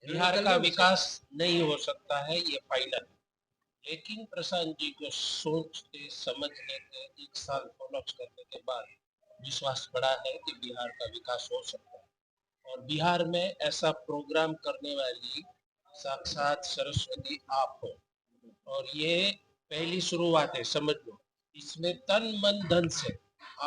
बिहार का विकास नहीं हो सकता है, ये फाइनल। लेकिन प्रशांत जी को सोचते समझने के 1 साल फॉलोअप करने के बाद विश्वास बढ़ा है कि बिहार का विकास हो सकता है। और बिहार में ऐसा प्रोग्राम करने वाली साक्षात सरस्वती आप हो, और ये पहली शुरुआत है, समझ लो। इसमें तन मन धन से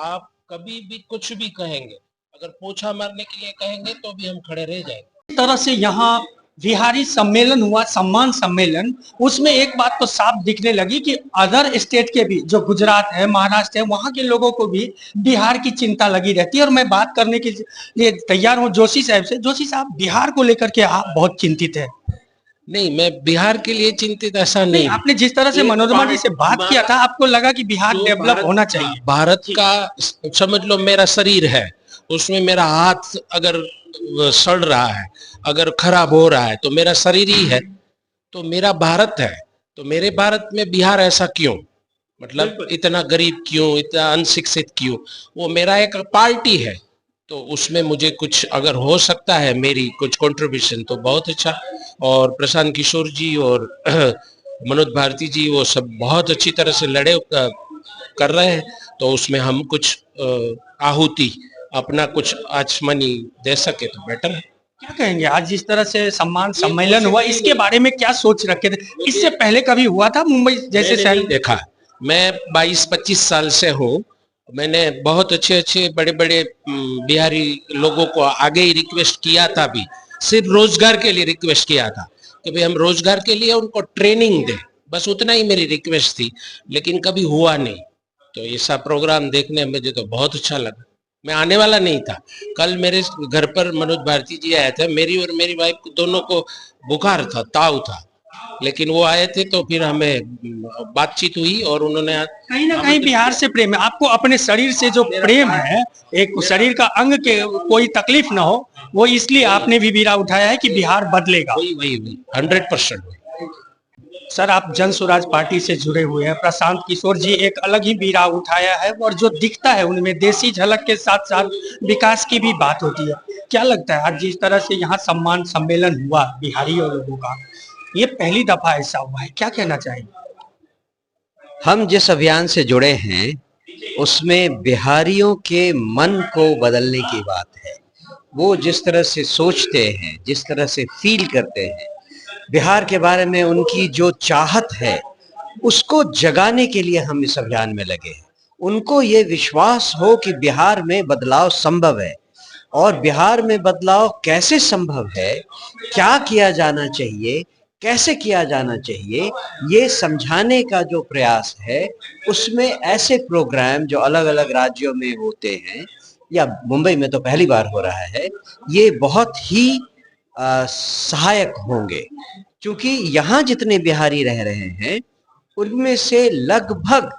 आप कभी भी कुछ भी कहेंगे, अगर पोछा मारने के लिए कहेंगे तो भी हम खड़े रह जाएंगे। इस तरह से यहाँ बिहारी सम्मेलन हुआ, सम्मान सम्मेलन, उसमें एक बात तो साफ दिखने लगी कि अदर स्टेट के भी, जो गुजरात है, महाराष्ट्र है, वहां के लोगों को भी बिहार की चिंता लगी रहती है। और मैं बात करने के लिए तैयार हूँ जोशी साहब से। जोशी साहब, बिहार को लेकर के आप बहुत चिंतित है? नहीं, मैं बिहार के लिए चिंतित ऐसा नहीं, नहीं। आपने जिस तरह से मनोरमा जी से बात किया था, आपको लगा कि बिहार डेवलप होना चाहिए। भारत का समझ लो मेरा शरीर है, उसमें मेरा हाथ अगर सड़ रहा है, अगर खराब हो रहा है, तो मेरा शरीर ही है, तो मेरा भारत है। तो मेरे भारत में बिहार ऐसा क्यों, मतलब इतना गरीब क्यों, इतना अनशिक्षित क्यों? वो मेरा एक पार्टी है, तो उसमें मुझे कुछ अगर हो सकता है मेरी कुछ कंट्रीब्यूशन तो बहुत अच्छा। और प्रशांत किशोर जी और मनोज भारती जी वो सब बहुत अच्छी तरह से लड़े कर रहे हैं, तो उसमें हम कुछ आहुति अपना कुछ आचमनी दे सके तो बेटर है। क्या कहेंगे, आज जिस तरह से सम्मान सम्मेलन हुआ, इसके बारे में क्या सोच रखे थे? इससे पहले कभी हुआ था मुंबई जैसे शहर? देखा, मैं 22-25 साल से हूँ। मैंने बहुत अच्छे अच्छे बड़े बड़े बिहारी लोगों को आगे ही रिक्वेस्ट किया था, भी सिर्फ रोजगार के लिए रिक्वेस्ट किया था कि भाई हम रोजगार के लिए उनको ट्रेनिंग दें, बस उतना ही मेरी रिक्वेस्ट थी, लेकिन कभी हुआ नहीं। तो ऐसा प्रोग्राम देखने में मुझे तो बहुत अच्छा लगा। मैं आने वाला नहीं था। कल मेरे घर पर मनोज भारती जी आए थे, मेरी और मेरी वाइफ दोनों को बुखार था, ताव था, लेकिन वो आए थे तो फिर हमें बातचीत हुई और उन्होंने कहीं ना कहीं बिहार से प्रेम है आपको, अपने शरीर से जो प्रेम है, एक शरीर का अंग के कोई तकलीफ ना हो, वो इसलिए आपने भी बीड़ा उठाया है कि बिहार बदलेगा। वही वही वही 100%। सर, आप जन स्वराज पार्टी से जुड़े हुए हैं। प्रशांत किशोर जी एक अलग ही बीड़ा उठाया है, और जो दिखता है उनमें देसी झलक के साथ साथ विकास की भी बात होती है। क्या लगता है, आज जिस तरह से यहाँ सम्मान सम्मेलन हुआ बिहारियों लोगों का, ये पहली दफा ऐसा हुआ है, क्या कहना चाहिए? हम जिस अभियान से जुड़े हैं उसमें बिहारियों के मन को बदलने की बात है। वो जिस तरह से सोचते हैं, जिस तरह से फील करते हैं बिहार के बारे में, उनकी जो चाहत है उसको जगाने के लिए हम इस अभियान में लगे हैं। उनको ये विश्वास हो कि बिहार में बदलाव संभव है, और बिहार में बदलाव कैसे संभव है, क्या किया जाना चाहिए, कैसे किया जाना चाहिए, ये समझाने का जो प्रयास है, उसमें ऐसे प्रोग्राम जो अलग अलग राज्यों में होते हैं या मुंबई में तो पहली बार हो रहा है, ये बहुत ही सहायक होंगे। क्योंकि यहाँ जितने बिहारी रह रहे हैं उनमें से लगभग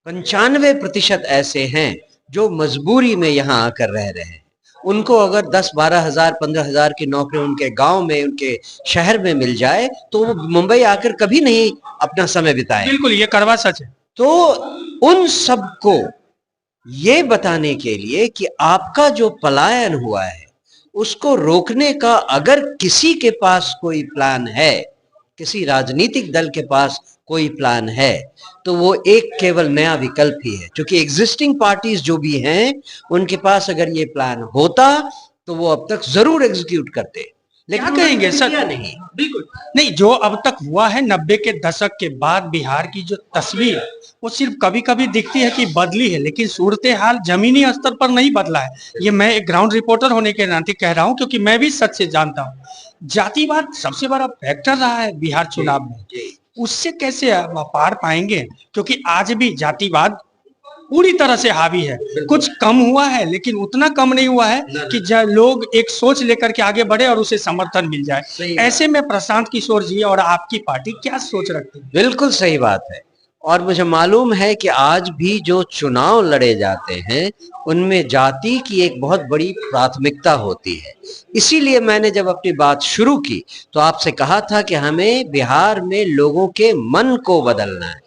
95% ऐसे हैं जो मजबूरी में यहाँ आकर रह रहे हैं। उनको अगर 10-12 हजार 15 हजार की नौकरी उनके गांव में, उनके शहर में मिल जाए तो वो मुंबई आकर कभी नहीं अपना समय बिताए। बिल्कुल, ये करवा सच है। तो उन सबको ये बताने के लिए कि आपका जो पलायन हुआ है उसको रोकने का अगर किसी के पास कोई प्लान है, किसी राजनीतिक दल के पास कोई प्लान है, तो वो एक केवल नया विकल्प ही है। क्योंकि एग्जिस्टिंग पार्टीज जो भी हैं उनके पास अगर ये प्लान होता तो वो अब तक जरूर एग्जीक्यूट करते, क्या कहेंगे सर? नहीं, बिल्कुल नहीं। जो अब तक हुआ है 90 के दशक के बाद, बिहार की जो तस्वीर वो सिर्फ कभी कभी दिखती है कि बदली है, लेकिन सूरत हाल जमीनी स्तर पर नहीं बदला है। ये मैं एक ग्राउंड रिपोर्टर होने के नाते कह रहा हूँ, क्योंकि मैं भी सच से जानता हूँ। जातिवाद सबसे बड़ा फैक्टर रहा है बिहार चुनाव में, उससे कैसे पार पाएंगे? क्योंकि आज भी जातिवाद पूरी तरह से हावी है। कुछ कम हुआ है, लेकिन उतना कम नहीं हुआ है कि लोग एक सोच लेकर के आगे बढ़े और उसे समर्थन मिल जाए। ऐसे में प्रशांत किशोर जी और आपकी पार्टी क्या सोच रखती है? बिल्कुल सही बात है। और मुझे मालूम है कि आज भी जो चुनाव लड़े जाते हैं उनमें जाति की एक बहुत बड़ी प्राथमिकता होती है। इसीलिए मैंने जब अपनी बात शुरू की तो आपसे कहा था कि हमें बिहार में लोगों के मन को बदलना है,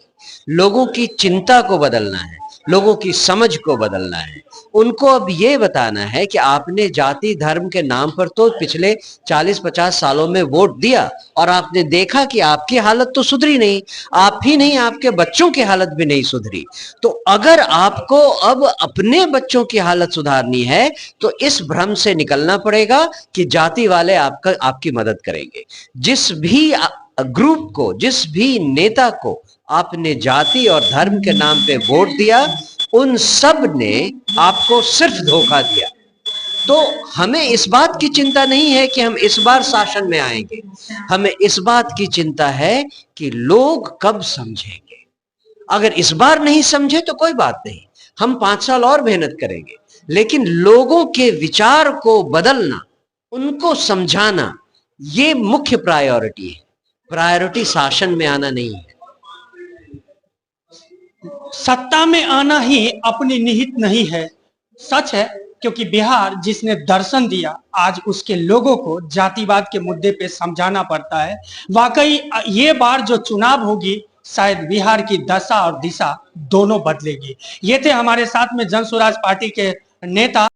लोगों की चिंता को बदलना है, लोगों की समझ को बदलना है। उनको अब ये बताना है कि आपने जाति धर्म के नाम पर तो पिछले 40-50 सालों में वोट दिया और आपने देखा कि आपकी हालत तो सुधरी नहीं, आप ही नहीं आपके बच्चों की हालत भी नहीं सुधरी। तो अगर आपको अब अपने बच्चों की हालत सुधारनी है तो इस भ्रम से निकलना पड़ेगा कि जाति वाले आपकी मदद करेंगे। जिस भी ग्रुप को, जिस भी नेता को आपने जाति और धर्म के नाम पे वोट दिया, उन सब ने आपको सिर्फ धोखा दिया। तो हमें इस बात की चिंता नहीं है कि हम इस बार शासन में आएंगे, हमें इस बात की चिंता है कि लोग कब समझेंगे। अगर इस बार नहीं समझे तो कोई बात नहीं, हम 5 साल और मेहनत करेंगे, लेकिन लोगों के विचार को बदलना, उनको समझाना, ये मुख्य प्रायोरिटी है। प्रायोरिटी शासन में आना नहीं है। सत्ता में आना ही अपनी निहित नहीं है, सच है, क्योंकि बिहार जिसने दर्शन दिया, आज उसके लोगों को जातिवाद के मुद्दे पे समझाना पड़ता है। वाकई ये बार जो चुनाव होगी, शायद बिहार की दशा और दिशा दोनों बदलेगी। ये थे हमारे साथ में जन स्वराज पार्टी के नेता